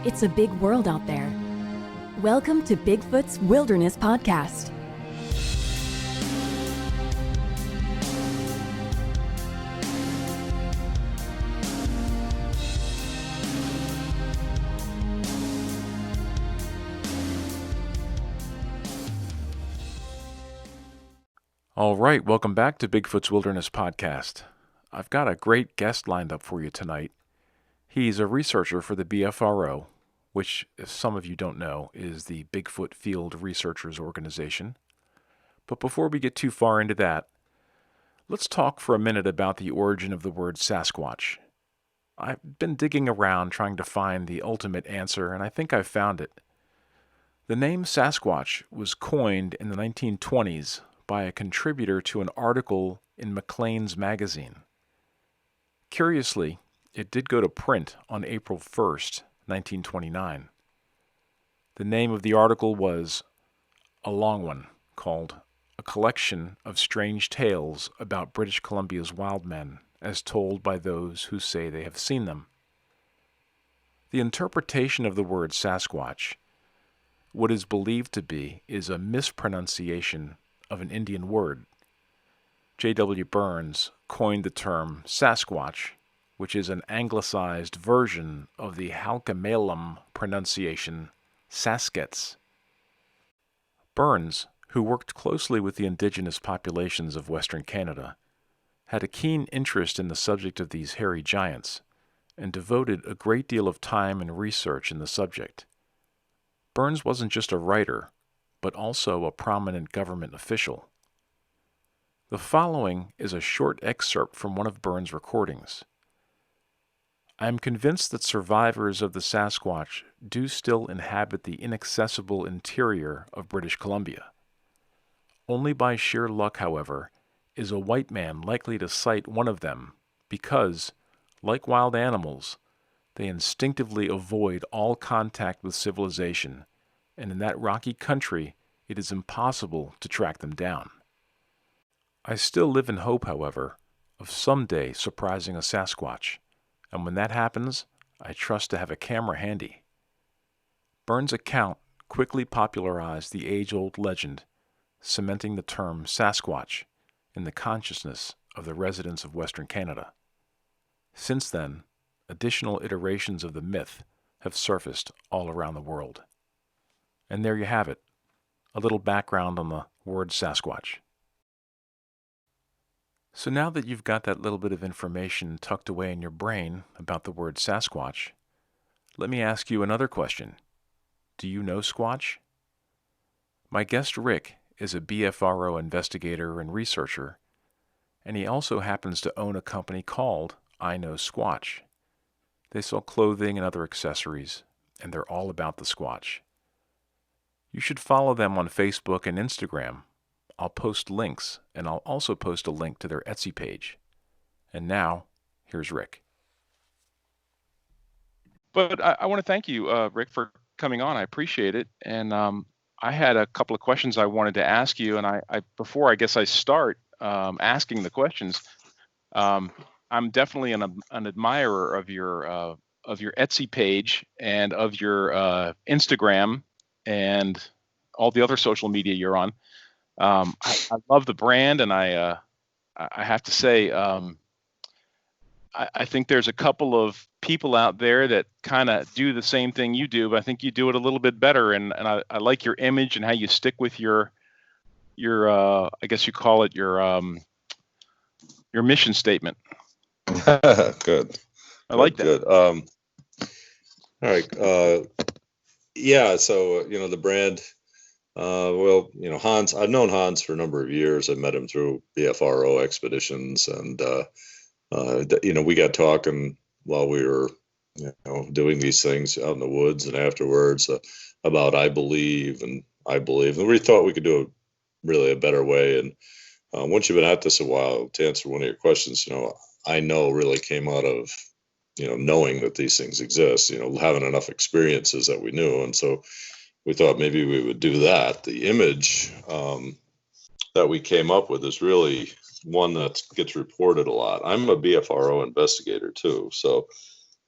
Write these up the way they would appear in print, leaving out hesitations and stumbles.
It's a big world out there. Welcome to Bigfoot's Wilderness Podcast. All right, welcome back to Bigfoot's Wilderness Podcast. I've got a great guest lined up for you tonight. He's a researcher for the BFRO, which, if some of you don't know, is the Bigfoot Field Researchers Organization. But before we get too far into that, let's talk for a minute about the origin of the word Sasquatch. I've been digging around trying to find the ultimate answer, and I think I've found it. The name Sasquatch was coined in the 1920s by a contributor to an article in Maclean's magazine. Curiously, it did go to print on April 1st, 1929. The name of the article was a long one, called A Collection of Strange Tales About British Columbia's Wild Men, as Told by Those Who Say They Have Seen Them. The interpretation of the word Sasquatch, what is believed to be, is a mispronunciation of an Indian word. J.W. Burns coined the term Sasquatch, which is an anglicized version of the Halkomelem pronunciation Saskets. Burns, who worked closely with the indigenous populations of Western Canada, had a keen interest in the subject of these hairy giants and devoted a great deal of time and research in the subject. Burns wasn't just a writer, but also a prominent government official. The following is a short excerpt from one of Burns' recordings. I am convinced that survivors of the Sasquatch do still inhabit the inaccessible interior of British Columbia. Only by sheer luck, however, is a white man likely to sight one of them because, like wild animals, they instinctively avoid all contact with civilization, and in that rocky country it is impossible to track them down. I still live in hope, however, of someday surprising a Sasquatch, and when that happens, I trust to have a camera handy. Burns' account quickly popularized the age-old legend, cementing the term Sasquatch in the consciousness of the residents of Western Canada. Since then, additional iterations of the myth have surfaced all around the world. And there you have it, a little background on the word Sasquatch. So now that you've got that little bit of information tucked away in your brain about the word Sasquatch, let me ask you another question. Do you know Squatch? My guest Rick is a BFRO investigator and researcher, and he also happens to own a company called I Know Squatch. They sell clothing and other accessories, and they're all about the Squatch. You should follow them on Facebook and Instagram. I'll post links, and I'll also post a link to their Etsy page. And now, here's Rick. But I want to thank you, Rick, for coming on. I appreciate it. And I had a couple of questions I wanted to ask you. And I before I guess I start asking the questions, I'm definitely an admirer of your Etsy page and of your Instagram and all the other social media you're on. I love the brand, and I have to say, I think there's a couple of people out there that kind of do the same thing you do, but I think you do it a little bit better. And I like your image and how you stick with your I guess you call it your mission statement. Good. I like that. Good. All right. Yeah. So the brand. Hans, I've known Hans for a number of years. I met him through BFRO expeditions, and we got talking while we were doing these things out in the woods and afterwards about I believe, and we thought we could do it really a better way. And once you've been at this a while, to answer one of your questions, I know really came out of knowing that these things exist, having enough experiences that we knew. And so we thought maybe we would do that. The image that we came up with is really one that gets reported a lot. I'm a BFRO investigator too. So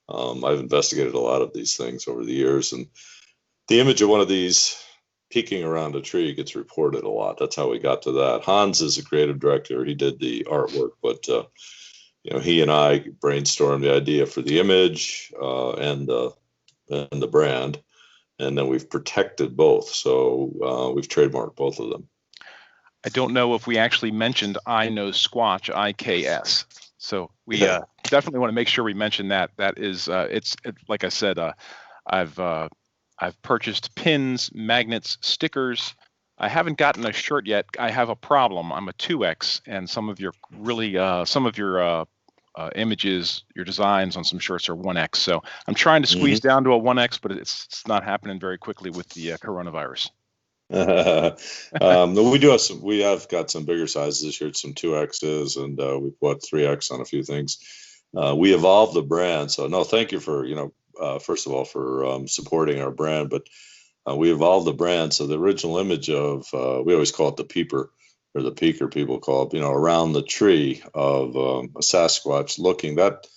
I've investigated a lot of these things over the years, and the image of one of these peeking around a tree gets reported a lot. That's how we got to that. Hans is a creative director. He did the artwork, but he and I brainstormed the idea for the image and the brand, and then we've protected both. So we've trademarked both of them. I don't know if we actually mentioned I Know Squatch, IKS. So we definitely want to make sure we mention that. That is, it's like I said, I've purchased pins, magnets, stickers. I haven't gotten a shirt yet. I have a problem. I'm a 2X, and some of your images, your designs on some shirts are 1X. So I'm trying to squeeze down to a 1X, but it's not happening very quickly with the coronavirus. We have got some bigger sizes this year, some 2Xs, and we put 3X on a few things. We evolved the brand. So no, thank you for, first of all, for supporting our brand, but we evolved the brand. So the original image of, we always call it the peeper, or the peeker, people call it, around the tree of a Sasquatch looking. That,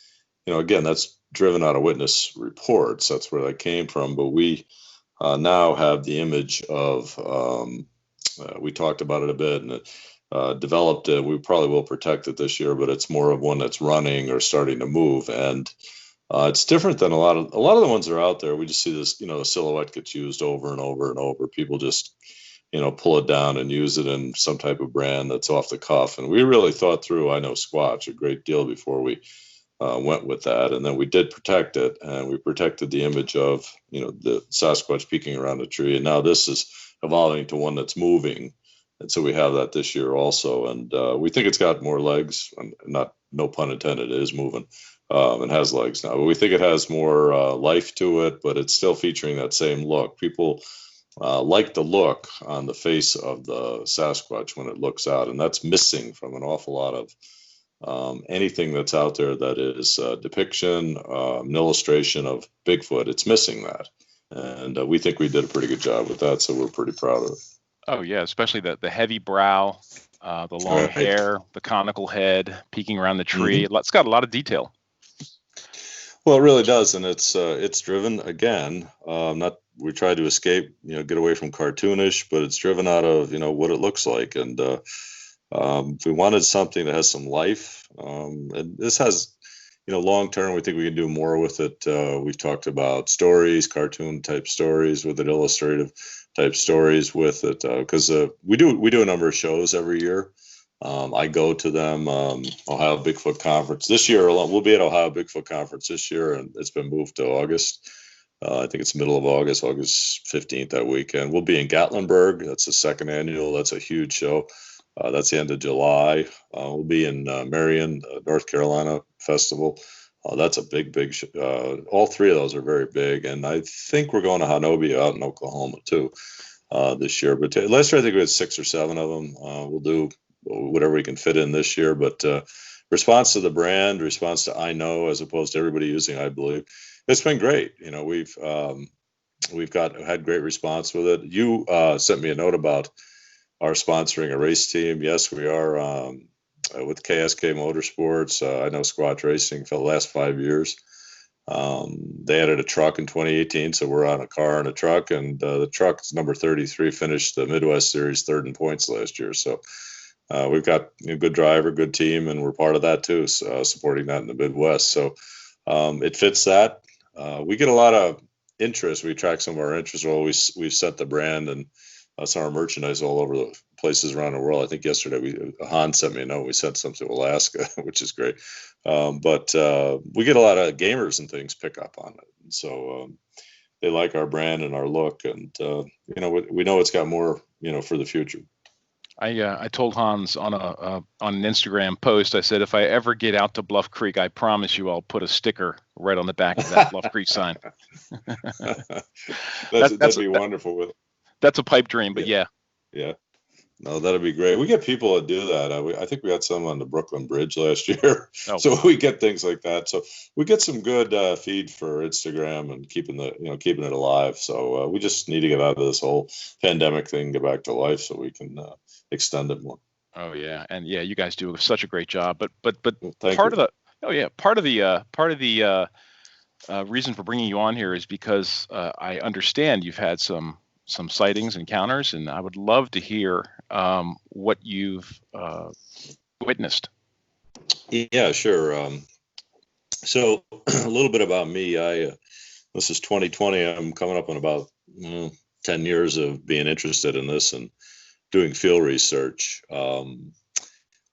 again, that's driven out of witness reports. That's where that came from. But we now have the image of, we talked about it a bit, and developed it. We probably will protect it this year, but it's more of one that's running or starting to move. And it's different than a lot of the ones that are out there. We just see this, the silhouette gets used over and over and over. People just, pull it down and use it in some type of brand that's off the cuff. And we really thought through I Know Squatch a great deal before we went with that. And then we did protect it, and we protected the image of, the Sasquatch peeking around a tree. And now this is evolving to one that's moving. And so we have that this year also. And we think it's got more legs, and no pun intended, it is moving. And has legs now. But we think it has more life to it, but it's still featuring that same look. People like the look on the face of the Sasquatch when it looks out, and that's missing from an awful lot of anything that's out there that is a depiction, an illustration of Bigfoot. It's missing that, and we think we did a pretty good job with that, so we're pretty proud of it. Oh yeah, especially the heavy brow, the long hair, the conical head peeking around the tree. It's got a lot of detail. Well, it really does, and it's driven again. We try to escape, get away from cartoonish, but it's driven out of what it looks like, and we wanted something that has some life. And this has, long term, we think we can do more with it. We've talked about stories, cartoon type stories with it, illustrative type stories with it, because we do a number of shows every year. I go to them, Ohio Bigfoot Conference. This year, we'll be at Ohio Bigfoot Conference this year, and it's been moved to August. I think it's middle of August 15th that weekend. We'll be in Gatlinburg. That's the second annual. That's a huge show. That's the end of July. We'll be in Marion, North Carolina Festival. That's a big show. All three of those are very big. And I think we're going to Hanobi out in Oklahoma too this year. But last year, I think we had 6 or 7 of them. We'll do whatever we can fit in this year, but response to the brand, response to I Know, as opposed to everybody using I Believe, it's been great. We've had great response with it. You sent me a note about our sponsoring a race team. Yes, we are with KSK Motorsports. I Know Squatch Racing for the last 5 years. They added a truck in 2018, so we're on a car and a truck, and the truck is number 33, finished the Midwest Series third in points last year. So we've got a good driver, good team, and we're part of that too, supporting that in the Midwest. So it fits that. We get a lot of interest. We attract some of our interest. Well, we've set the brand and some of our merchandise all over the places around the world. I think yesterday Hans sent me a note. We sent some to Alaska, which is great. But we get a lot of gamers and things pick up on it. And so they like our brand and our look, and we know it's got more for the future. I told Hans on an Instagram post, I said, if I ever get out to Bluff Creek, I promise you I'll put a sticker right on the back of that Bluff Creek sign. That'd be wonderful. That's a pipe dream, but yeah. Yeah. No, that'd be great. We get people that do that. I think we had some on the Brooklyn Bridge last year. Oh. So we get things like that. So we get some good feed for Instagram and keeping it alive. So we just need to get out of this whole pandemic thing, get back to life, so we can extend it more. Oh yeah, and yeah, you guys do such a great job. But part of the reason for bringing you on here is because I understand you've had some sightings, encounters, and I would love to hear what you've witnessed. Yeah, sure. So a little bit about me. This is 2020. I'm coming up on about 10 years of being interested in this and doing field research. I'm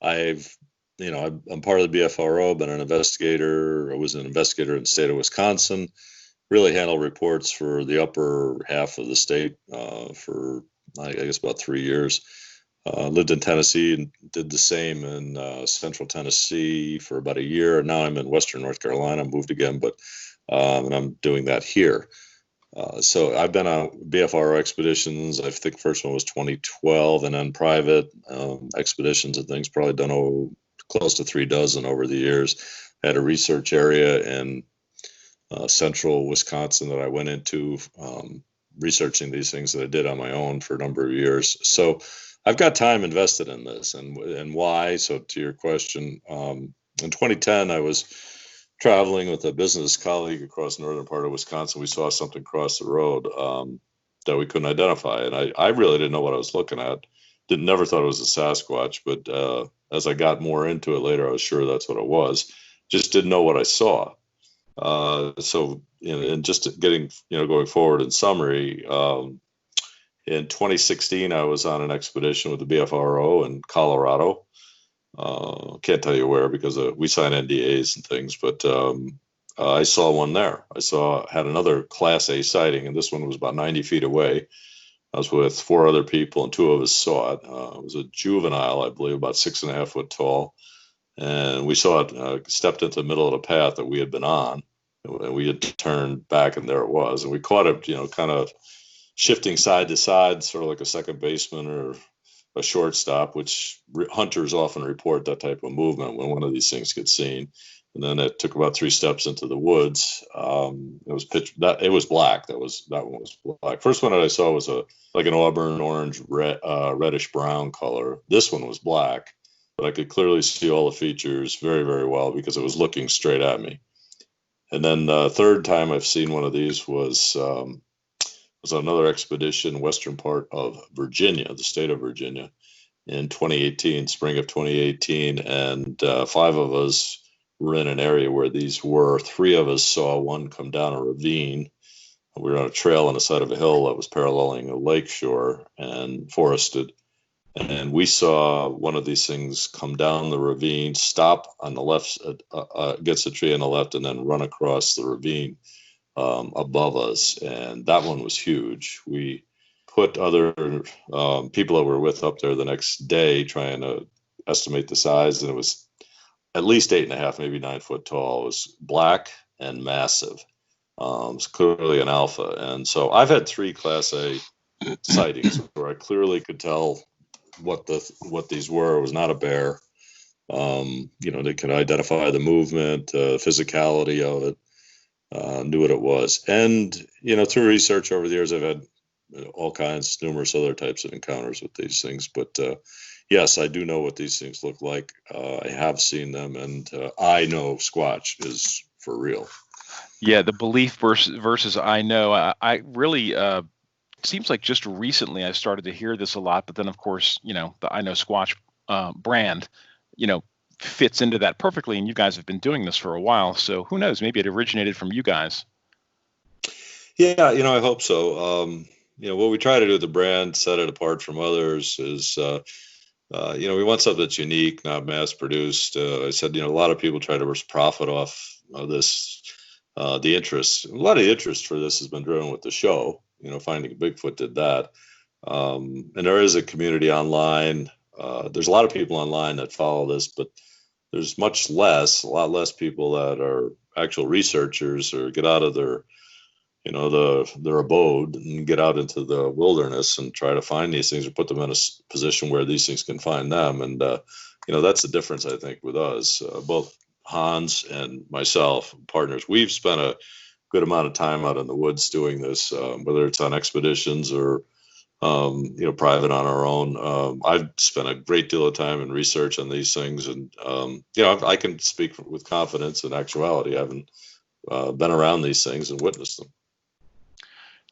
part of the BFRO, been an investigator. I was an investigator in the state of Wisconsin, really handled reports for the upper half of the state for, I guess, about 3 years. Lived in Tennessee and did the same in central Tennessee for about a year. Now I'm in western North Carolina, moved again, but and I'm doing that here. So I've been on BFRO expeditions. I think first one was 2012, and then private expeditions and things, probably done close to 3 dozen over the years. Had a research area in central Wisconsin that I went into researching these things that I did on my own for a number of years. So I've got time invested in this, and why? So to your question, in 2010, I was traveling with a business colleague across the northern part of Wisconsin. We saw something cross the road that we couldn't identify, and I really didn't know what I was looking at. Never thought it was a Sasquatch, but as I got more into it later, I was sure that's what it was. Just didn't know what I saw. So, and just getting, going forward in summary, in 2016, I was on an expedition with the BFRO in Colorado. Can't tell you where because we sign NDAs and things, but I saw one there. Had another Class A sighting, and this one was about 90 feet away. I was with 4 other people, and 2 of us saw it. It was a juvenile, I believe, about 6.5 foot tall. And we saw it, stepped into the middle of the path that we had been on, and we had turned back, and there it was. And we caught it, kind of shifting side to side, sort of like a second baseman or a shortstop, which hunters often report that type of movement when one of these things gets seen. And then it took about 3 steps into the woods. It was it was black. That one was black. First one that I saw was like an auburn orange, reddish brown color. This one was black, but I could clearly see all the features very, very well because it was looking straight at me. And then the third time I've seen one of these was another expedition, western part of Virginia, the state of Virginia, in 2018, spring of 2018. And 5 of us were in an area where these were. 3 of us saw one come down a ravine. We were on a trail on the side of a hill that was paralleling a lake shore and forested. And we saw one of these things come down the ravine, stop on the left, gets a tree on the left, and then run across the ravine above us. And that one was huge. We put other people that were with up there the next day trying to estimate the size, and it was at least 8.5, maybe 9 foot tall. It was black and massive. It's clearly an alpha. And so I've had 3 Class A sightings where I clearly could tell what these were. It was not a bear. They could identify the movement, physicality of it, knew what it was. And, through research over the years, I've had all kinds, numerous other types of encounters with these things. But yes, I do know what these things look like. I have seen them, and I know Squatch is for real. Yeah, the belief versus I know. I really seems like just recently I started to hear this a lot, but then of course, the I Know Squatch brand, fits into that perfectly. And you guys have been doing this for a while, so who knows? Maybe it originated from you guys. Yeah, I hope so. What we try to do with the brand, set it apart from others, is we want something that's unique, not mass produced. I said, a lot of people try to profit off of this. The interest, a lot of interest for this has been driven with the show. Finding Bigfoot did that. And there is a community online. There's a lot of people online that follow this, but there's a lot less people that are actual researchers or get out of their abode and get out into the wilderness and try to find these things or put them in a position where these things can find them. And, that's the difference, I think, with us, both Hans and myself, partners. We've spent a good amount of time out in the woods doing this, whether it's on expeditions or, private on our own. I've spent a great deal of time in research on these things. And, I can speak with confidence in actuality. I haven't been around these things and witnessed them.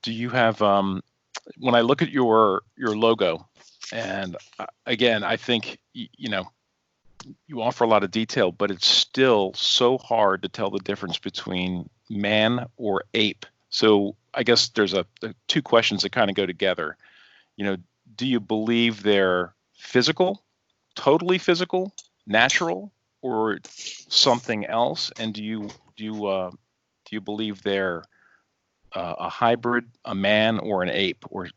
Do you have when I look at your logo, and again, I think you offer a lot of detail, but it's still so hard to tell the difference between man or ape. So I guess there's two questions that kind of go together. Do you believe they're physical, totally physical, natural, or something else? And do you believe they're a hybrid, a man or an ape, or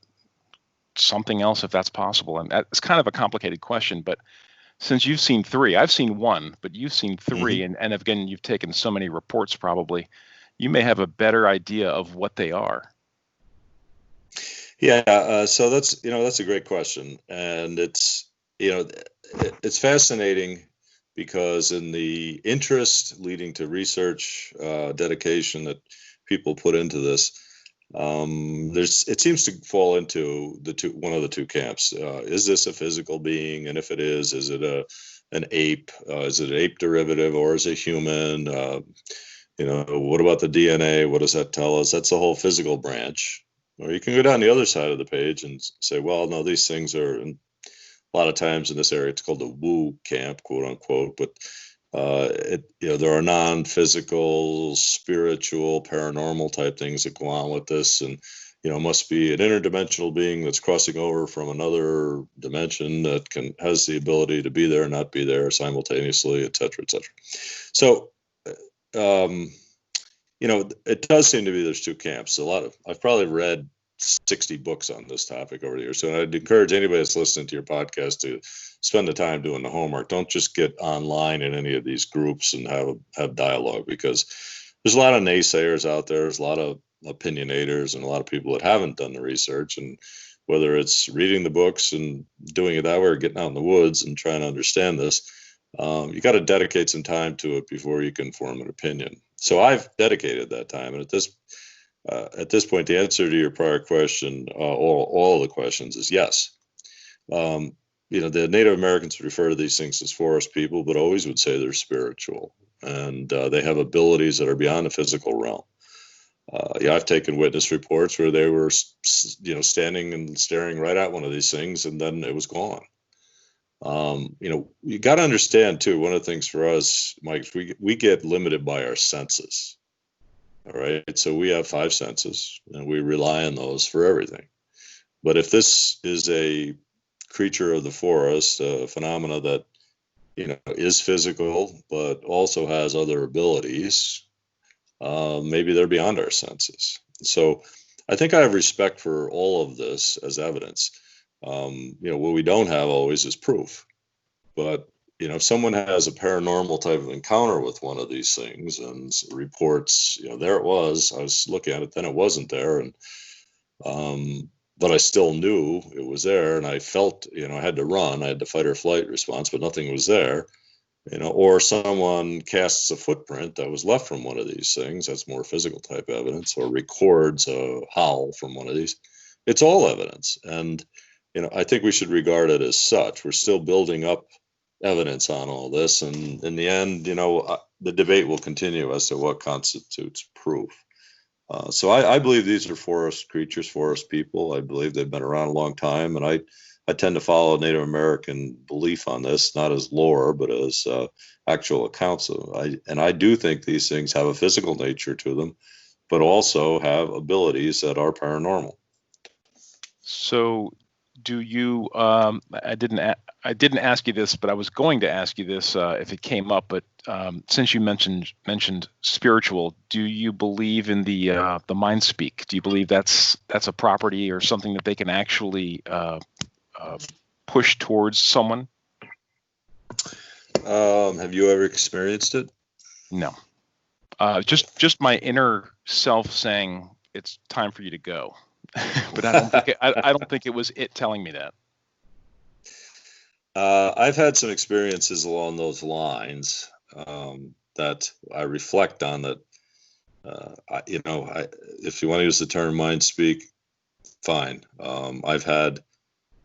something else, if that's possible? And it's kind of a complicated question, but since you've seen three, I've seen one, but you've seen three, and again, you've taken so many reports, probably, you may have a better idea of what they are. Yeah, so that's a great question, and it's fascinating because in the interest leading to research, dedication that people put into this, it seems to fall into one of the two camps. Is this a physical being? And if it is it an ape? Is it an ape derivative, or is it human? What about the DNA? What does that tell us? That's the whole physical branch. Or you can go down the other side of the page and say, well, no, these things are, and a lot of times in this area, it's called the woo camp, quote unquote, but there are non-physical, spiritual, paranormal type things that go on with this, and must be an interdimensional being that's crossing over from another dimension that has the ability to be there and not be there simultaneously, et cetera, et cetera. So, it does seem to be there's two camps. I've probably read 60 books on this topic over the years. So I'd encourage anybody that's listening to your podcast to spend the time doing the homework. Don't just get online in any of these groups and have dialogue, because there's a lot of naysayers out there. There's a lot of opinionators and a lot of people that haven't done the research. And whether it's reading the books and doing it that way or getting out in the woods and trying to understand this, you got to dedicate some time to it before you can form an opinion. So I've dedicated that time. And at this point, the answer to your prior question, all the questions, is yes. The Native Americans would refer to these things as forest people, but always would say they're spiritual, and they have abilities that are beyond the physical realm. I've taken witness reports where they were, standing and staring right at one of these things, and then it was gone. You got to understand too, one of the things for us, Mike, we get limited by our senses. All right. So we have 5 senses and we rely on those for everything. But if this is a creature of the forest, a phenomena that, is physical, but also has other abilities, maybe they're beyond our senses. So I think I have respect for all of this as evidence. What we don't have always is proof. But, if someone has a paranormal type of encounter with one of these things and reports, there it was, I was looking at it, then it wasn't there. And, but I still knew it was there, and I felt, I had to run, I had the fight or flight response, but nothing was there, or someone casts a footprint that was left from one of these things, that's more physical type evidence, or records a howl from one of these. It's all evidence. And, I think we should regard it as such. We're still building up evidence on all this, and in the end, the debate will continue as to what constitutes proof. So I believe these are forest creatures, forest people. I believe they've been around a long time, and I tend to follow Native American belief on this, not as lore, but as actual accounts of. I do think these things have a physical nature to them, but also have abilities that are paranormal. So, do you? I didn't ask you this, but I was going to ask you this if it came up. But since you mentioned spiritual, do you believe in the mind speak? Do you believe that's a property or something that they can actually push towards someone? Have you ever experienced it? No. Just my inner self saying it's time for you to go. But I don't think it was it telling me that. I've had some experiences along those lines that I reflect on. That if you want to use the term mind speak, fine. I've had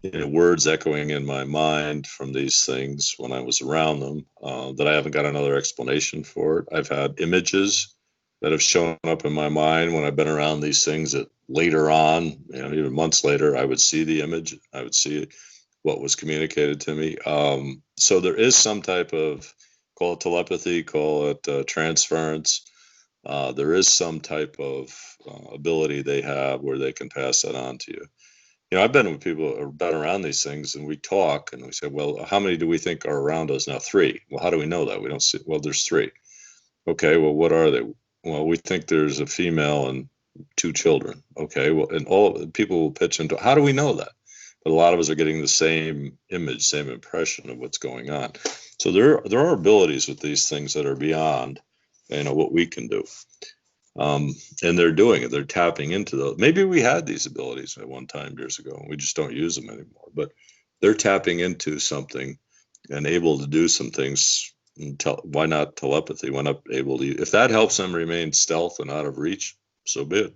words echoing in my mind from these things when I was around them that I haven't got another explanation for it. I've had images that have shown up in my mind when I've been around these things that later on, even months later, I would see the image. I would see what was communicated to me. So there is some type of, call it telepathy, call it transference. There is some type of ability they have where they can pass that on to you. I've been with people who have been around these things, and we talk and we say, well, how many do we think are around us now? 3. Well, how do we know that? We don't see. Well, there's 3. Okay, well, what are they? Well, we think there's a female and 2 children. Okay, well, and all people will pitch into, how do we know that? But a lot of us are getting the same image, same impression of what's going on. So there are abilities with these things that are beyond, what we can do. And they're doing it. They're tapping into those. Maybe we had these abilities at one time years ago, and we just don't use them anymore. But they're tapping into something and able to do some things. Why not telepathy? Why not able to? If that helps them remain stealth and out of reach, so be it.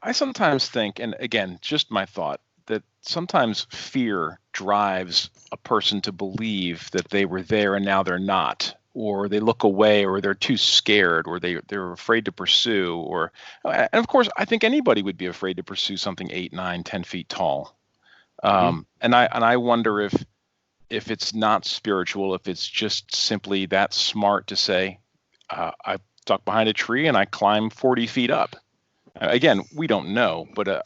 I sometimes think, and again, just my thought, that sometimes fear drives a person to believe that they were there and now they're not, or they look away, or they're too scared, or they're afraid to pursue, and of course, I think anybody would be afraid to pursue something 8, 9, 10 feet tall. And I wonder if it's not spiritual, if it's just simply that smart to say, I duck behind a tree and I climb 40 feet up. Again, we don't know, but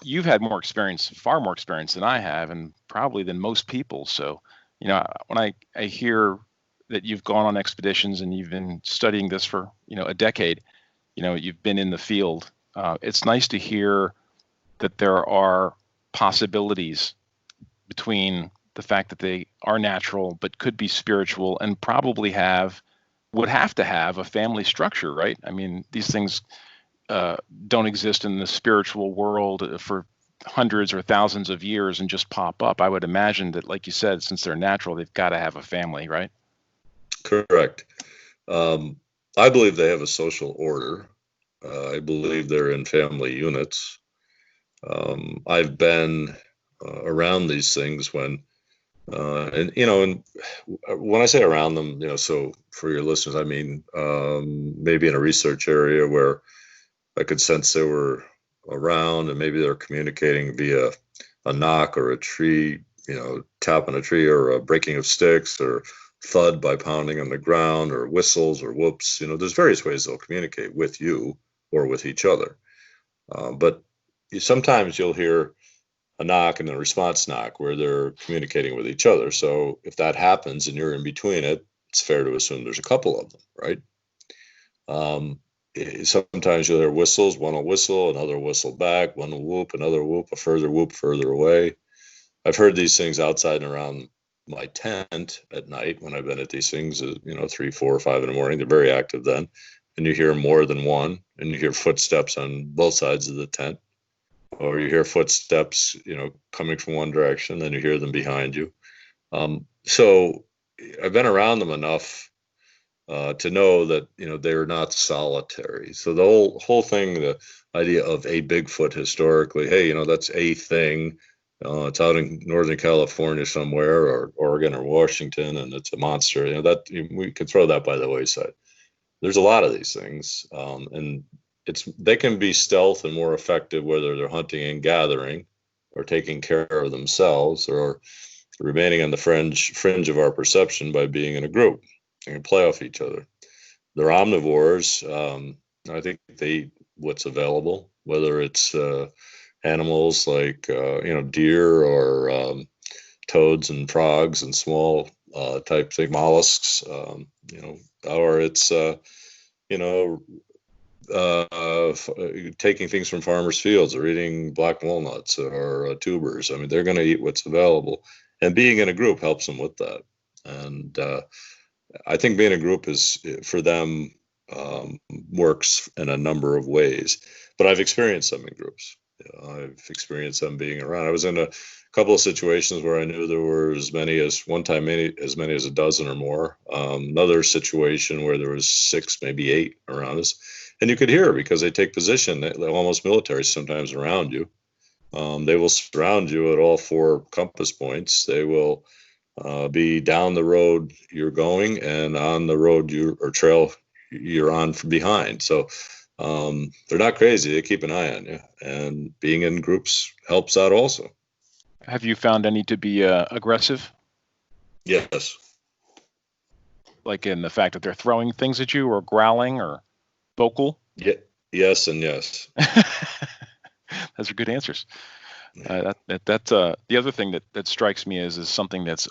you've had more experience, far more experience than I have, and probably than most people. So, when I hear that you've gone on expeditions and you've been studying this for, a decade, you've been in the field. It's nice to hear that there are possibilities between the fact that they are natural, but could be spiritual, and probably would have to have a family structure, right? I mean, these things don't exist in the spiritual world for hundreds or thousands of years and just pop up. I would imagine that, like you said, since they're natural, they've got to have a family, right? Correct. I believe they have a social order. I believe they're in family units. I've been around these things when, and when I say around them, so for your listeners, I mean, maybe in a research area where I could sense they were around, and maybe they're communicating via a knock or a tree, tap on a tree, or a breaking of sticks, or thud by pounding on the ground, or whistles or whoops. There's various ways they'll communicate with you or with each other. But sometimes you'll hear a knock and a response knock where they're communicating with each other. So if that happens and you're in between it, it's fair to assume there's a couple of them, right? Sometimes you'll hear whistles. One will whistle, another whistle back, one will whoop, another whoop, a further whoop further away. I've heard these things outside and around my tent at night when I've been at these things, 3, 4, 5 in the morning. They're very active then. And you hear more than one, and you hear footsteps on both sides of the tent, or you hear footsteps, coming from one direction, then you hear them behind you. So I've been around them enough to know that, they're not solitary. So the whole thing, the idea of a Bigfoot historically, hey, that's a thing. It's out in Northern California somewhere, or Oregon or Washington, and it's a monster. That we could throw that by the wayside. There's a lot of these things, and they can be stealth and more effective whether they're hunting and gathering, or taking care of themselves, or remaining on the fringe of our perception by being in a group and play off each other. They're omnivores. I think they eat what's available, whether it's animals like deer, or toads and frogs and small type thing, mollusks, or it's taking things from farmers' fields, or eating black walnuts, or tubers. I mean, they're going to eat what's available, and being in a group helps them with that. And I think being in a group is, for them, works in a number of ways. But I've experienced them in groups. I've experienced them being around. I was in a couple of situations where I knew there were as many as a dozen or more. Another situation where there was 6, maybe 8 around us, and you could hear, because they take position, they're almost military sometimes around you. They will surround you at all 4 compass points. They will be down the road you're going and on the road or trail you're on from behind. So they're not crazy. They keep an eye on you, and being in groups helps out also. Have you found any to be aggressive? Yes. Like in the fact that they're throwing things at you or growling or vocal? Yeah. Yes and yes. Those are good answers. That's the other thing that strikes me is something that's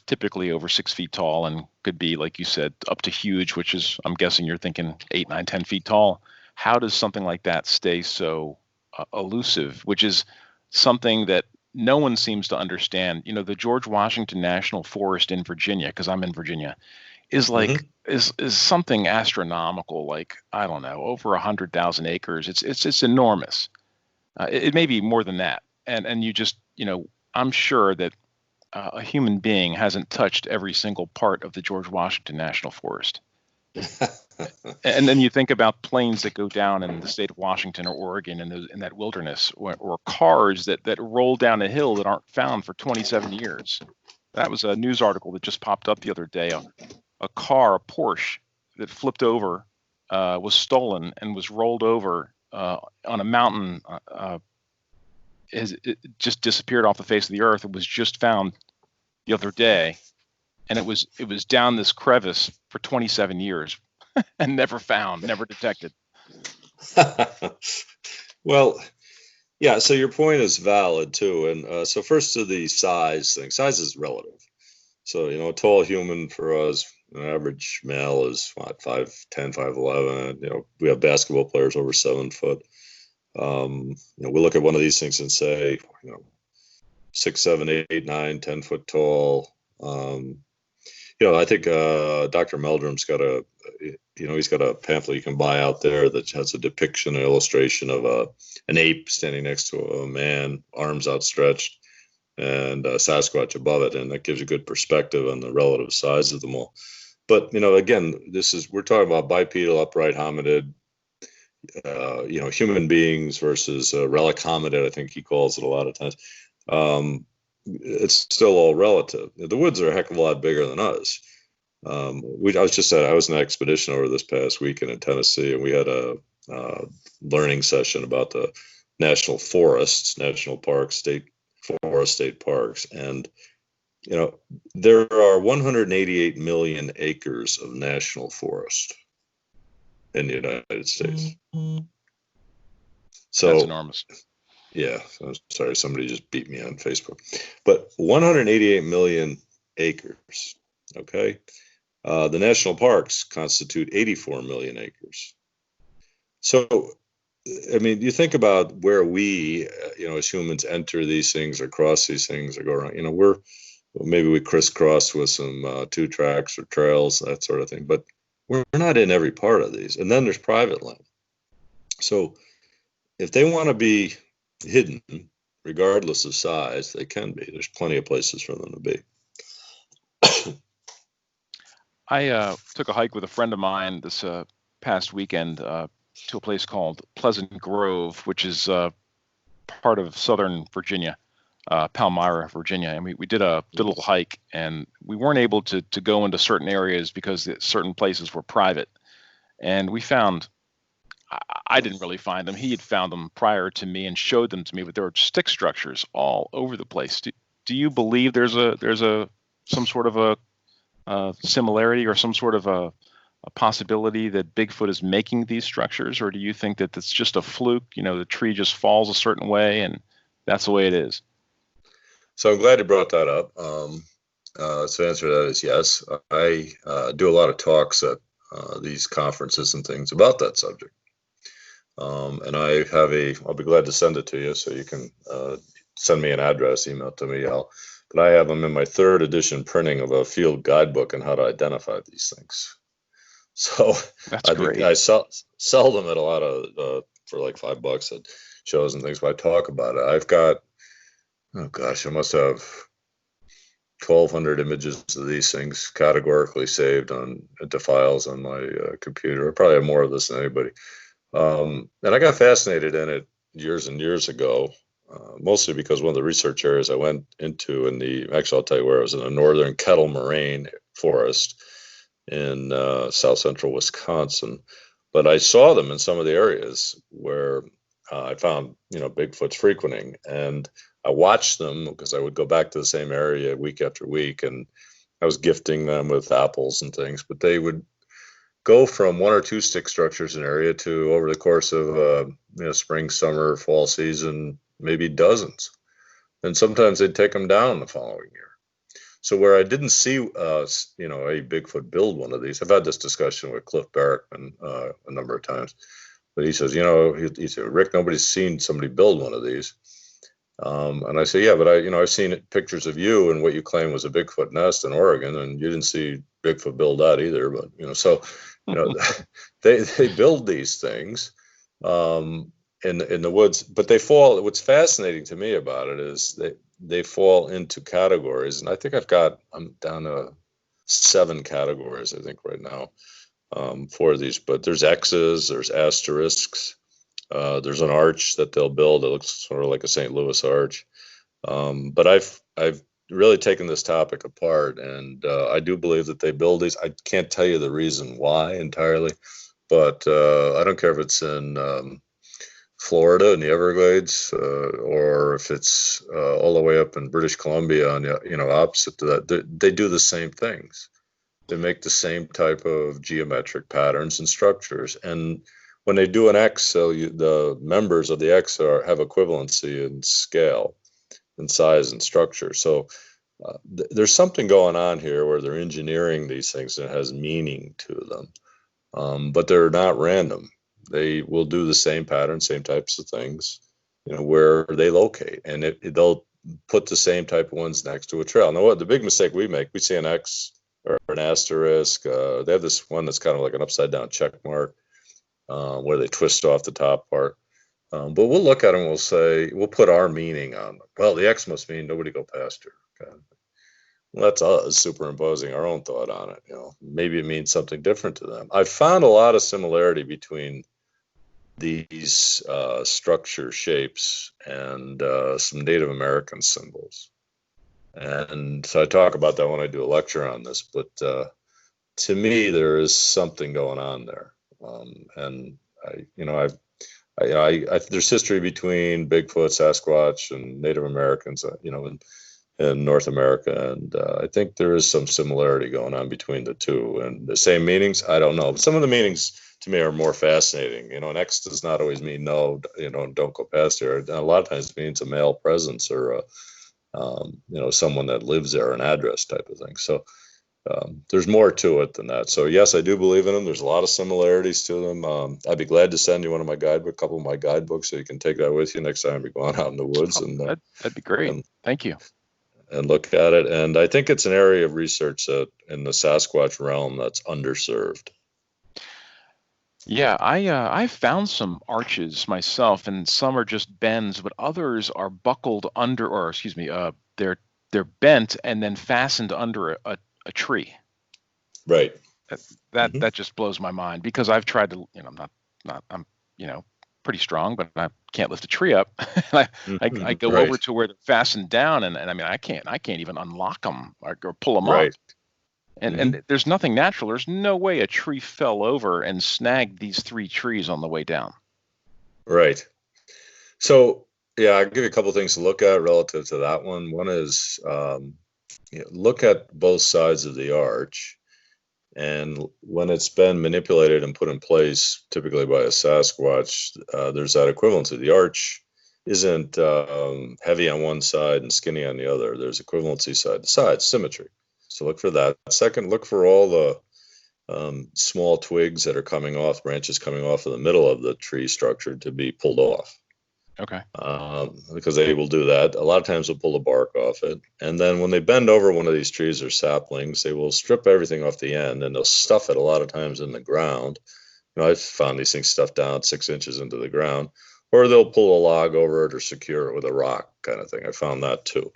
typically over 6 feet tall and could be, like you said, up to huge, which is, I'm guessing you're thinking 8, 9, 10 feet tall. How does something like that stay so elusive, which is something that no one seems to understand? You know, the George Washington National Forest in Virginia, because I'm in Virginia, is like is something astronomical, like, I don't know, over 100,000 acres. It's enormous. It may be more than that. And you just, I'm sure that a human being hasn't touched every single part of the George Washington National Forest. And then you think about planes that go down in the state of Washington or Oregon in that wilderness, or cars that roll down a hill that aren't found for 27 years. That was a news article that just popped up the other day. A car, a Porsche, that flipped over, was stolen and was rolled over on a mountain. It just disappeared off the face of the earth. It was just found the other day, and it was down this crevice for 27 years and never found, never detected. Well, yeah, so your point is valid too. And so first to the size thing. Size is relative. So, a tall human for us, an average male is what, 5'10", 5'11". We have basketball players over 7 foot. We look at one of these things and say, 6, 7, 8, 9, 10 foot tall. I think Dr. Meldrum's got he's got a pamphlet you can buy out there that has a depiction, an illustration of an ape standing next to a man, arms outstretched, and Sasquatch above it, and that gives you good perspective on the relative size of them all. But again, we're talking about bipedal upright hominid. Human beings versus relic hominid, I think he calls it a lot of times. It's still all relative. The woods are a heck of a lot bigger than us. I was in an expedition over this past weekend in Tennessee, and we had a learning session about the national forests, national parks, state forests, state parks. And, there are 188 million acres of national forest in the United States. So that's enormous. Yeah, I'm sorry, somebody just beat me on Facebook. But 188 million acres, okay? The national parks constitute 84 million acres. So, you think about where we, as humans enter these things or cross these things or go around, maybe we crisscross with some 2 tracks or trails, that sort of thing, but we're not in every part of these. And then there's private land. So if they want to be hidden, regardless of size, they can be. There's plenty of places for them to be. I took a hike with a friend of mine this past weekend to a place called Pleasant Grove, which is part of Southern Virginia, Palmyra, Virginia, and we did a little hike, and we weren't able to go into certain areas because certain places were private, and we found. I didn't really find them. He had found them prior to me and showed them to me, but there were stick structures all over the place. Do you believe there's some sort of a similarity or some sort of a possibility that Bigfoot is making these structures, or do you think that it's just a fluke? The tree just falls a certain way and that's the way it is? So I'm glad you brought that up. So the answer to that is yes. I do a lot of talks at these conferences and things about that subject. And I have I'll be glad to send it to you, so you can send me an address, email it to me. But I have them in my 3rd edition printing of a field guidebook on how to identify these things. So that's great. I sell them at a lot of for like $5 at shows and things. But I talk about it. I've got, I must have 1,200 images of these things categorically saved into files on my computer. I probably have more of this than anybody. And I got fascinated in it years and years ago, mostly because one of the research areas I went into actually I'll tell you where, it was in the northern Kettle Moraine forest. in south central Wisconsin. But I saw them in some of the areas where I found, Bigfoot's frequenting, and I watched them because I would go back to the same area week after week, and I was gifting them with apples and things, but they would go from one or two stick structures in an area to, over the course of spring, summer, fall season, maybe dozens. And sometimes they'd take them down the following year. So where I didn't see, a Bigfoot build one of these, I've had this discussion with Cliff Barrickman a number of times, but he says, he said, Rick, nobody's seen somebody build one of these. And I say, yeah, but I've seen pictures of you and what you claim was a Bigfoot nest in Oregon, and you didn't see Bigfoot build that either. But they build these things in the woods, but they fall. What's fascinating to me about it is they fall into categories, and I think I'm down to 7 categories, I think, right now for these. But there's X's, there's asterisks. There's an arch that they'll build that looks sort of like a St. Louis arch. But I've really taken this topic apart, and I do believe that they build these. I can't tell you the reason why entirely, but I don't care if it's in Florida in the Everglades or if it's all the way up in British Columbia on opposite to that. They do the same things. They make the same type of geometric patterns and structures, and when they do an X, so the members of the X have equivalency in scale, in size, and structure. So there's something going on here where they're engineering these things and it has meaning to them, but they're not random. They will do the same pattern, same types of things, where they locate, and they'll put the same type of ones next to a trail. Now, what the big mistake we make, we see an X or an asterisk. They have this one that's kind of like an upside down check mark. Where they twist off the top part. But we'll look at them and we'll put our meaning on them. Well, the X must mean nobody go past here. Okay. Well, that's us superimposing our own thought on it. Maybe it means something different to them. I've found a lot of similarity between these structure shapes and some Native American symbols. And so I talk about that when I do a lecture on this, but to me, there is something going on there. And there's history between Bigfoot, Sasquatch, and Native Americans, in North America, and I think there is some similarity going on between the two. And the same meanings, I don't know, but some of the meanings to me are more fascinating. An X does not always mean no, don't go past here. A lot of times it means a male presence or someone that lives there, an address type of thing. So. There's more to it than that. So yes, I do believe in them. There's a lot of similarities to them. I'd be glad to send you a couple of my guidebooks, so you can take that with you next time you're going out in the woods. And that'd be great. Thank you. And look at it. And I think it's an area of research that in the Sasquatch realm that's underserved. Yeah, I found some arches myself, and some are just bends, but others are buckled under, or excuse me, they're bent and then fastened under a tree. Right. That just blows my mind, because I've tried to, I'm pretty strong, but I can't lift a tree up. I go right. over to where they're fastened down, and I mean, I can't even unlock them or pull them right. up. And there's nothing natural. There's no way a tree fell over and snagged these 3 trees on the way down. Right. So yeah, I'll give you a couple of things to look at relative to that one. One is look at both sides of the arch, and when it's been manipulated and put in place, typically by a Sasquatch, there's that equivalency. The arch isn't heavy on one side and skinny on the other. There's equivalency side to side, symmetry. So look for that. Second, look for all the small twigs that are coming off, branches coming off in the middle of the tree structure to be pulled off. Okay. Because they will do that. A lot of times they'll pull the bark off it. And then when they bend over one of these trees or saplings, they will strip everything off the end, and they'll stuff it a lot of times in the ground. I've found these things stuffed down 6 inches into the ground, or they'll pull a log over it or secure it with a rock kind of thing. I found that too.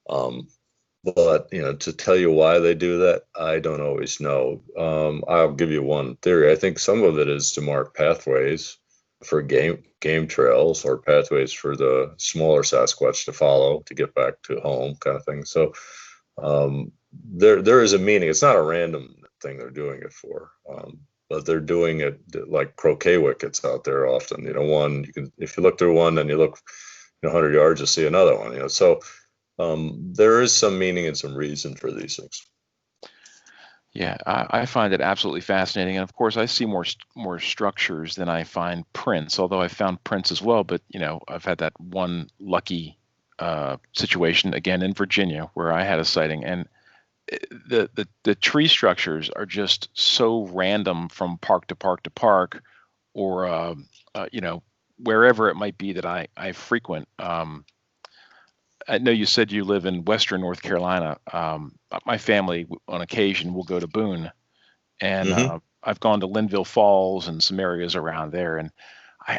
But, to tell you why they do that, I don't always know. I'll give you one theory. I think some of it is to mark pathways for game trails, or pathways for the smaller Sasquatch to follow to get back to home kind of thing. So there is a meaning. It's not a random thing they're doing it for. But they're doing it like croquet wickets out there often. One, if you look through one, then you look 100 yards, you'll see another one. So there is some meaning and some reason for these things. Yeah, I find it absolutely fascinating, and of course, I see more structures than I find prints. Although I found prints as well, but I've had that one lucky situation again in Virginia where I had a sighting, and the tree structures are just so random from park to park to park, or wherever it might be that I frequent. I know you said you live in Western North Carolina. My family, on occasion, will go to Boone, and I've gone to Linville Falls and some areas around there. And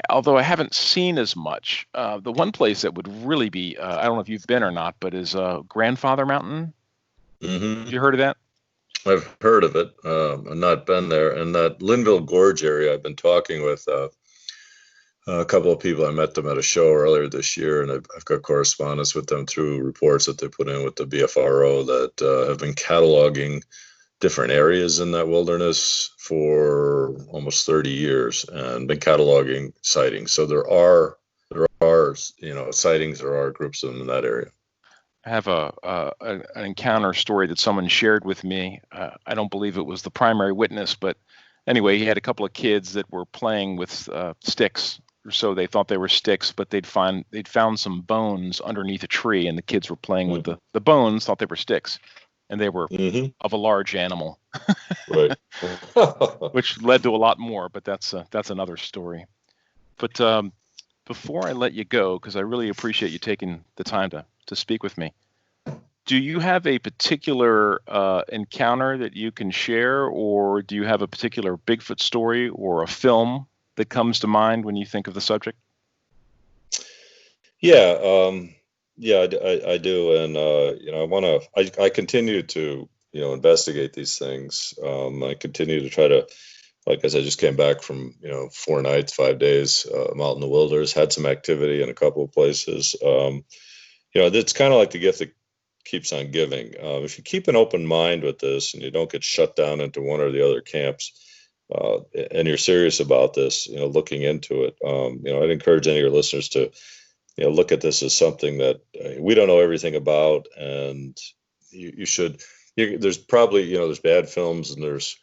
although I haven't seen as much, the one place that would really be, I don't know if you've been or not, but is Grandfather Mountain. Have you heard of that? I've heard of it. I've not been there. And that Linville Gorge area, I've been talking with a couple of people. I met them at a show earlier this year, and I've got correspondence with them through reports that they put in with the BFRO that have been cataloging different areas in that wilderness for almost 30 years and been cataloging sightings. So there are sightings, there are groups of them in that area. I have an encounter story that someone shared with me. I don't believe it was the primary witness, but anyway, he had a couple of kids that were playing with sticks, or so they thought they were sticks, but they'd found some bones underneath a tree, and the kids were playing with the bones, thought they were sticks, and they were of a large animal, right? Which led to a lot more, but that's another story. But before I let you go, because I really appreciate you taking the time to speak with me, do you have a particular encounter that you can share, or do you have a particular Bigfoot story or a film that comes to mind when you think of the subject? Yeah, I do, and I continue to investigate these things. I continue to try to, like, as I just came back from 4 nights, 5 days out in the wilderness, had some activity in a couple of places. It's kind of like the gift that keeps on giving. If you keep an open mind with this and you don't get shut down into one or the other camps, and you're serious about this, looking into it, I'd encourage any of your listeners to, look at this as something that we don't know everything about, and you should. There's probably, there's bad films and there's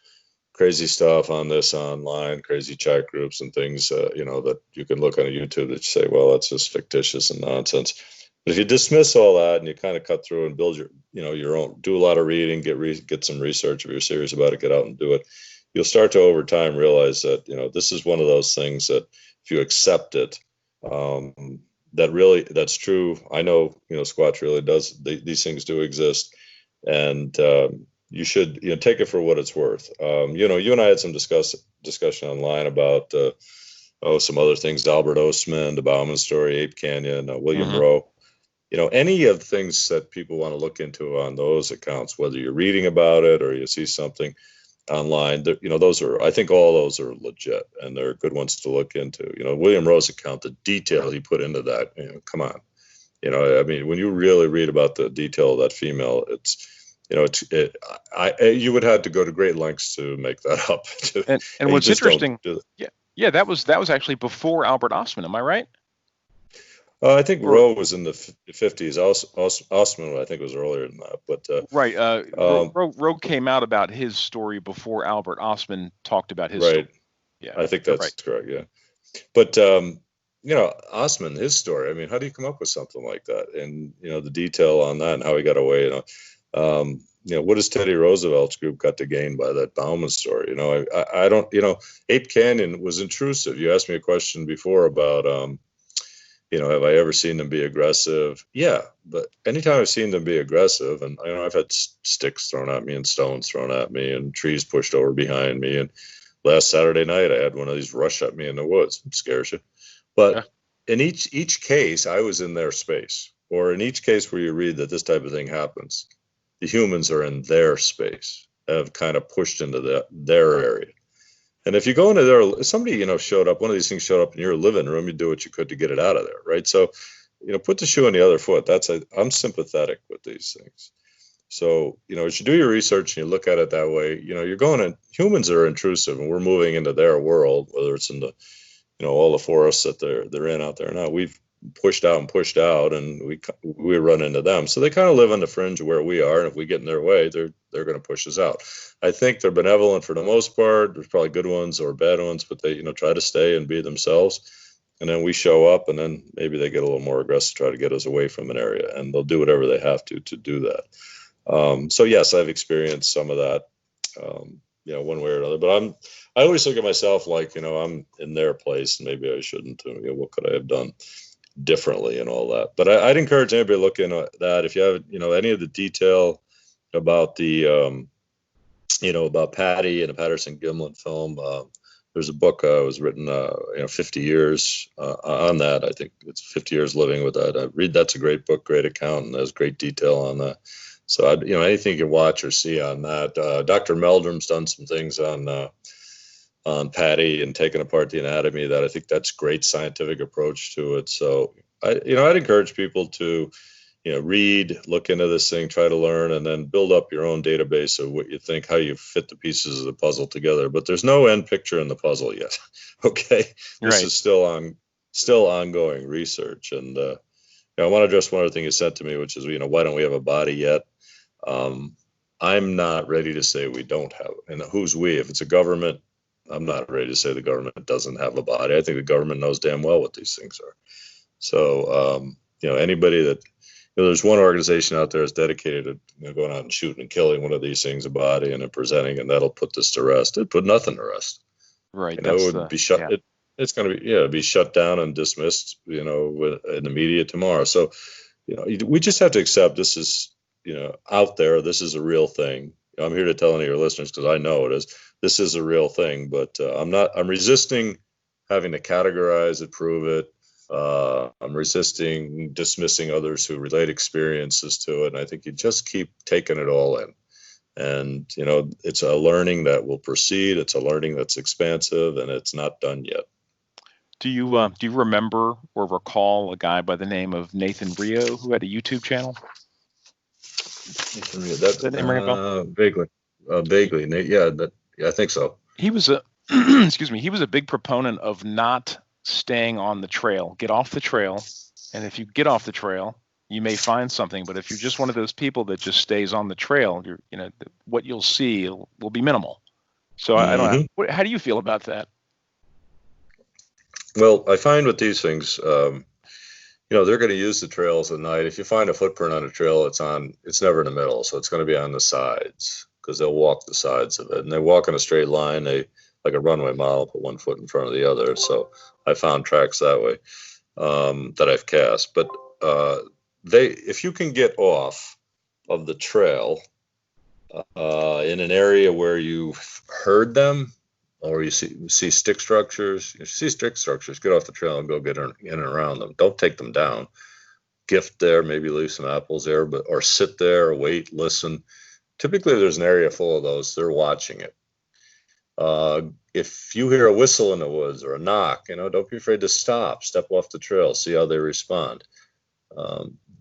crazy stuff on this online, crazy chat groups and things, that you can look on YouTube that you say, well, that's just fictitious and nonsense. But if you dismiss all that and you kind of cut through and build your own, do a lot of reading, get some research, if you're serious about it, get out and do it, you'll start to over time realize that, this is one of those things that if you accept it, that's true. I know, Squatch really does. These things do exist, and you should, take it for what it's worth. You and I had some discussion online about some other things, the Albert Ostman, the Bauman story, Ape Canyon, William Rowe. Any of the things that people want to look into on those accounts, whether you're reading about it or you see something online, I think all those are legit and they're good ones to look into. William Rowe's account, the detail he put into that, come on. When you really read about the detail of that female, you would have to go to great lengths to make that up. And what's interesting, that was actually before Albert Ostman. Am I right? I think Rowe was in the 50s. Ostman, I think, was earlier than that. But right, Rowe came out about his story before Albert Ostman talked about his story. Yeah, I think that's correct. Yeah, but Ostman, his story. How do you come up with something like that? And the detail on that and how he got away. What has Teddy Roosevelt's group got to gain by that Bauman story? I don't. Ape Canyon was intrusive. You asked me a question before about. Have I ever seen them be aggressive? Yeah, but anytime I've seen them be aggressive, and I've had sticks thrown at me and stones thrown at me and trees pushed over behind me. And last Saturday night, I had one of these rush at me in the woods. It scares you. But in each case, I was in their space. Or in each case where you read that this type of thing happens, the humans are in their space, have kind of pushed into their area. And if you go into there, somebody, showed up, one of these things showed up in your living room, you do what you could to get it out of there, right? So, put the shoe on the other foot. I'm sympathetic with these things. So, as you do your research and you look at it that way, you're going in, humans are intrusive and we're moving into their world, whether it's in the, all the forests that they're in out there now. We've pushed out and we run into them. So they kind of live on the fringe of where we are. And if we get in their way, they're going to push us out. I think they're benevolent for the most part. There's probably good ones or bad ones, but they, try to stay and be themselves. And then we show up and then maybe they get a little more aggressive, try to get us away from an area, and they'll do whatever they have to do that. So yes, I've experienced some of that, one way or another, but I always look at myself like, I'm in their place and maybe I shouldn't, what could I have done differently and all that. But I'd encourage anybody to look into that. If you have, any of the detail about the, about Patty and the Patterson-Gimlin film, there's a book was written, 50 years on that. I think it's 50 years living with that. I read, that's a great book, great account, and has great detail on that. So, anything you can watch or see on that. Dr. Meldrum's done some things on Patty and taking apart the anatomy that I think that's great scientific approach to it. So, I'd encourage people to, read, look into this thing, try to learn, and then build up your own database of what you think, how you fit the pieces of the puzzle together. But there's no end picture in the puzzle yet. Okay. This is still ongoing research. And, I want to address one other thing you said to me, which is, why don't we have a body yet? I'm not ready to say we don't have it. And who's we? If it's a government, I'm not ready to say the government doesn't have a body. I think the government knows damn well what these things are. So, anybody that, there's one organization out there that's dedicated to going out and shooting and killing one of these things, a body, and then presenting, and that'll put this to rest. It'd put nothing to rest. Right. It would be shut. Yeah. It's going to be, be shut down and dismissed, in the media tomorrow. So, we just have to accept this is, out there. This is a real thing. I'm here to tell any of your listeners, because I know it is. This is a real thing, but I'm resisting having to categorize it, prove it. I'm resisting dismissing others who relate experiences to it. And I think you just keep taking it all in. And, it's a learning that will proceed. It's a learning that's expansive, and it's not done yet. Do you remember or recall a guy by the name of Nathan Rio who had a YouTube channel? Does that name ring a bell? Vaguely. Yeah, I think so. He was a he was a big proponent of not staying on the trail. Get off the trail, and if you get off the trail, you may find something. But if you're just one of those people that just stays on the trail, what you'll see will be minimal. So I don't know. How do you feel about that? Well, I find with these things, they're going to use the trails at night. If you find a footprint on a trail, it's never in the middle. So it's going to be on the sides, because they'll walk the sides of it, and they walk in a straight line. They, like a runway model, put one foot in front of the other. So I found tracks that way, that I've cast. But if you can get off of the trail in an area where you've heard them, or you see stick structures, get off the trail and go get in and around them. Don't take them down. Gift there, maybe leave some apples there, or sit there, wait, listen. Typically, there's an area full of those. They're watching it. If you hear a whistle in the woods or a knock, don't be afraid to stop, step off the trail, see how they respond.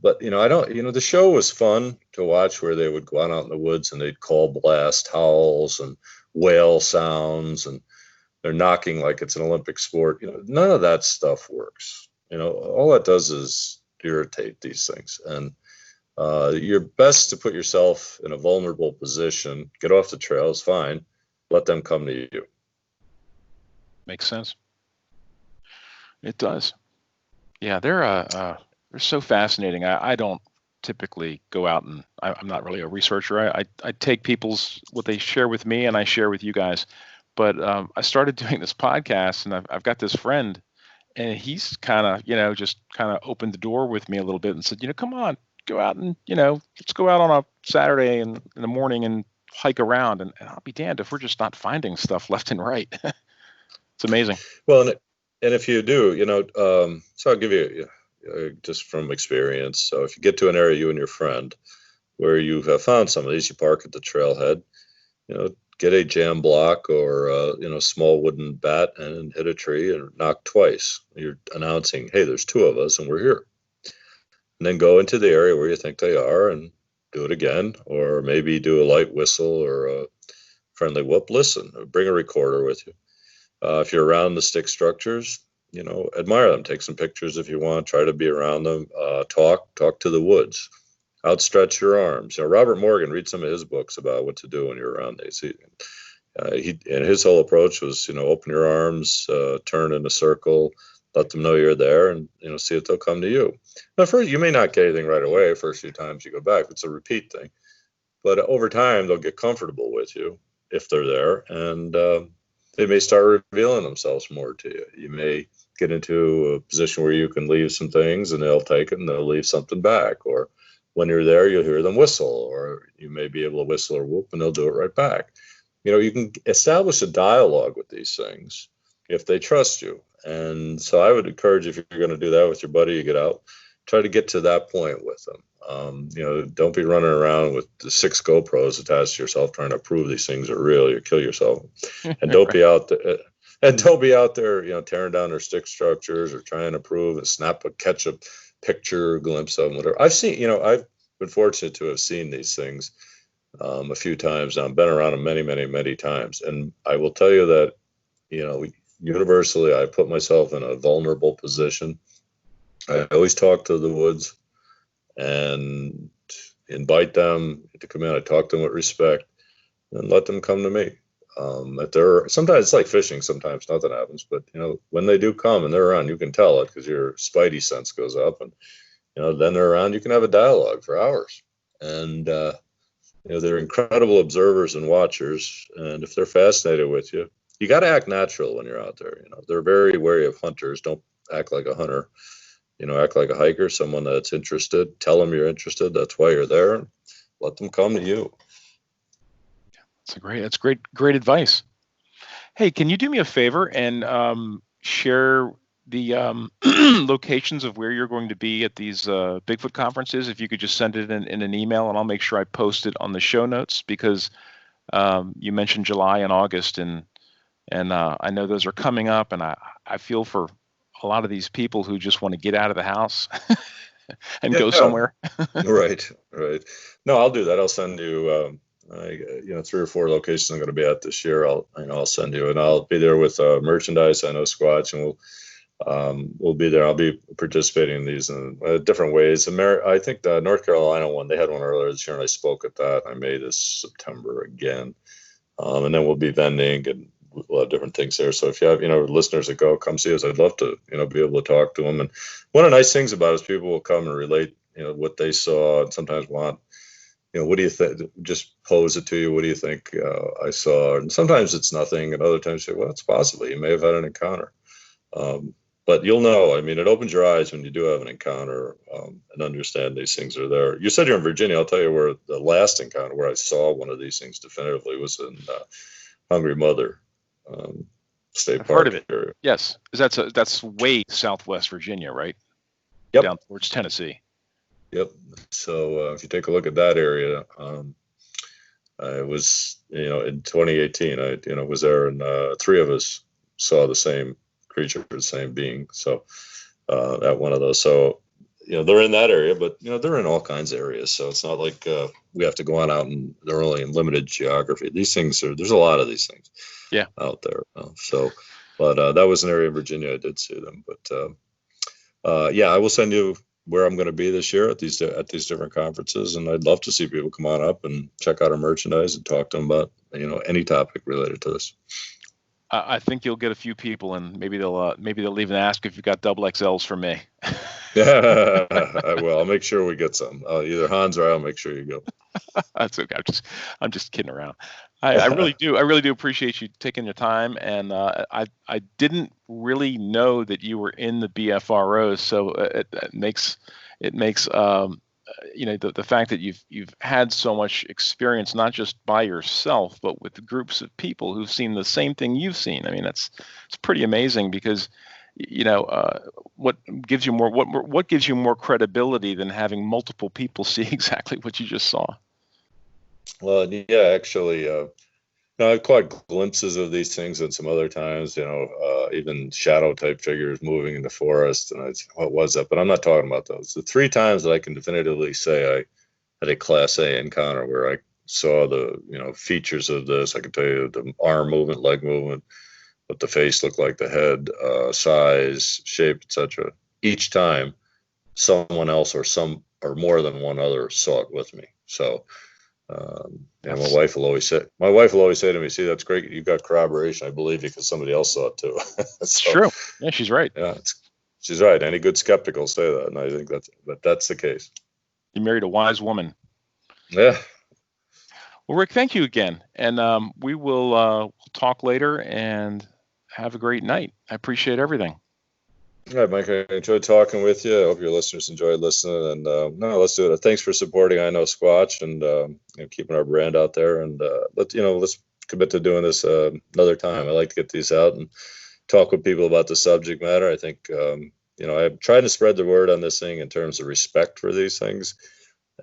But, the show was fun to watch, where they would go out in the woods and they'd call blast howls and whale sounds, and they're knocking like it's an Olympic sport. None of that stuff works. All that does is irritate these things. And you're best to put yourself in a vulnerable position. Get off the trail is fine. Let them come to you. Makes sense. It does. Yeah, they're so fascinating. I don't typically go out, and I'm not really a researcher. I take what they share with me, and I share with you guys. But I started doing this podcast, and I've got this friend, and he's kind of, just kind of opened the door with me a little bit and said, come on, go out and, let's go out on a Saturday in the morning and hike around, and I'll be damned if we're just not finding stuff left and right. It's amazing. Well, and if you do, so I'll give you just from experience. So if you get to an area, you and your friend, where you have found some of these, you park at the trailhead, get a jam block or a small wooden bat and hit a tree and knock twice. You're announcing, hey, there's two of us and we're here. And then go into the area where you think they are and do it again, or maybe do a light whistle or a friendly whoop. Listen, bring a recorder with you. If you're around the stick structures, admire them. Take some pictures if you want. Try to be around them. Talk to the woods. Outstretch your arms. Robert Morgan, read some of his books about what to do when you're around these. And his whole approach was, open your arms, turn in a circle, let them know you're there, and see if they'll come to you. Now, first, you may not get anything right away. First few times you go back, it's a repeat thing. But over time, they'll get comfortable with you if they're there, and they may start revealing themselves more to you. You may get into a position where you can leave some things, and they'll take it, and they'll leave something back. Or when you're there, you'll hear them whistle, or you may be able to whistle or whoop, and they'll do it right back. You can establish a dialogue with these things if they trust you. And so I would encourage, if you're going to do that with your buddy, you get out, try to get to that point with them. Don't be running around with the 6 GoPros attached to yourself trying to prove these things are real. You kill yourself. And don't be out there. And don't be out there, tearing down their stick structures or trying to prove and catch a picture, glimpse of them, whatever. I've been fortunate to have seen these things a few times now. I've been around them many, many, many times. And I will tell you that, universally, I put myself in a vulnerable position. I always talk to the woods and invite them to come in. I talk to them with respect and let them come to me. Sometimes it's like fishing. Sometimes nothing happens, but when they do come and they're around, you can tell it because your spidey sense goes up, and then they're around. You can have a dialogue for hours, and they're incredible observers and watchers. And if they're fascinated with you, you got to act natural when you're out there. They're very wary of hunters. Don't act like a hunter. Act like a hiker, someone that's interested. Tell them you're interested. That's why you're there. Let them come to you. That's great advice. Hey, can you do me a favor and share the locations of where you're going to be at these Bigfoot conferences? If you could just send it in an email, and I'll make sure I post it on the show notes, because you mentioned July and August, and I know those are coming up, and I feel for a lot of these people who just want to get out of the house and go somewhere. Right. No, I'll do that. I'll send you, 3 or 4 locations I'm going to be at this year. I'll send you, and I'll be there with merchandise. I Know Squatch, and we'll be there. I'll be participating in these in different ways. I think the North Carolina one, they had one earlier this year, and I spoke at that. I may this September again, and then we'll be vending, and we'll have different things there. So if you have, listeners that come see us, I'd love to, be able to talk to them. And one of the nice things about it is people will come and relate, what they saw, and sometimes want, what do you think? Just pose it to you. What do you think I saw? And sometimes it's nothing, and other times you say, well, it's possible. You may have had an encounter. But you'll know. It opens your eyes when you do have an encounter and understand these things are there. You said you're in Virginia. I'll tell you where the last encounter where I saw one of these things definitively was in Hungry Mother State I've Park. heard of it. Area. Yes, that's way southwest Virginia, right? Yep. Down towards Tennessee. Yep. So if you take a look at that area, I was, in 2018, I, was there, and 3 of us saw the same creature, the same being. So at one of those. So, they're in that area, but, they're in all kinds of areas. So it's not like we have to go on out, and they're only in limited geography. These things there's a lot of these things out there. But that was an area of Virginia I did see them. But I will send you where I'm going to be this year at these different conferences, and I'd love to see people come on up and check out our merchandise and talk to them about any topic related to this. I think you'll get a few people, and maybe they'll even ask if you've got double XLs for me. Yeah, I will. I'll make sure we get some. Either Hans or I'll make sure you go. That's okay. I'm just kidding around. I really do appreciate you taking your time, and I didn't really know that you were in the BFRO, so it makes the fact that you've had so much experience, not just by yourself, but with groups of people who've seen the same thing you've seen. It's pretty amazing, because what gives you more credibility than having multiple people see exactly what you just saw? Well, yeah, actually, I've caught glimpses of these things at some other times, even shadow type figures moving in the forest. And what was that? But I'm not talking about those. The 3 times that I can definitively say had a Class A encounter where I saw the, features of this. I could tell you the arm movement, leg movement, what the face looked like, the head, size, shape, etc. Each time, someone else or more than one other saw it with me. So, my wife will always say to me, "See, that's great. You've got corroboration. I believe you because somebody else saw it too." It's true. Yeah, she's right. Yeah, she's right. Any good skeptic will say that, and I think that's the case. You married a wise woman. Yeah. Well, Rick, thank you again, and we will talk later. And have a great night. I appreciate everything. All right, Mike, I enjoyed talking with you. I hope your listeners enjoyed listening. And let's do it. Thanks for supporting I Know Squatch and keeping our brand out there. And let's commit to doing this another time. I like to get these out and talk with people about the subject matter. I think I'm trying to spread the word on this thing in terms of respect for these things.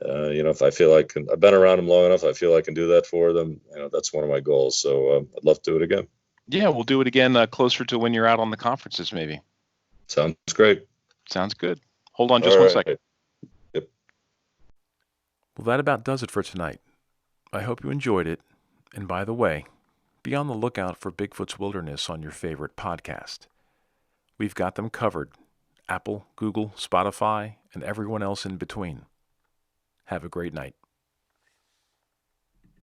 If I feel I've been around them long enough, I feel I can do that for them. That's one of my goals. So I'd love to do it again. Yeah, we'll do it again closer to when you're out on the conferences, maybe. Sounds great. Sounds good. Hold on just 1 second. Yep. Well, that about does it for tonight. I hope you enjoyed it. And by the way, be on the lookout for Bigfoot's Wilderness on your favorite podcast. We've got them covered. Apple, Google, Spotify, and everyone else in between. Have a great night.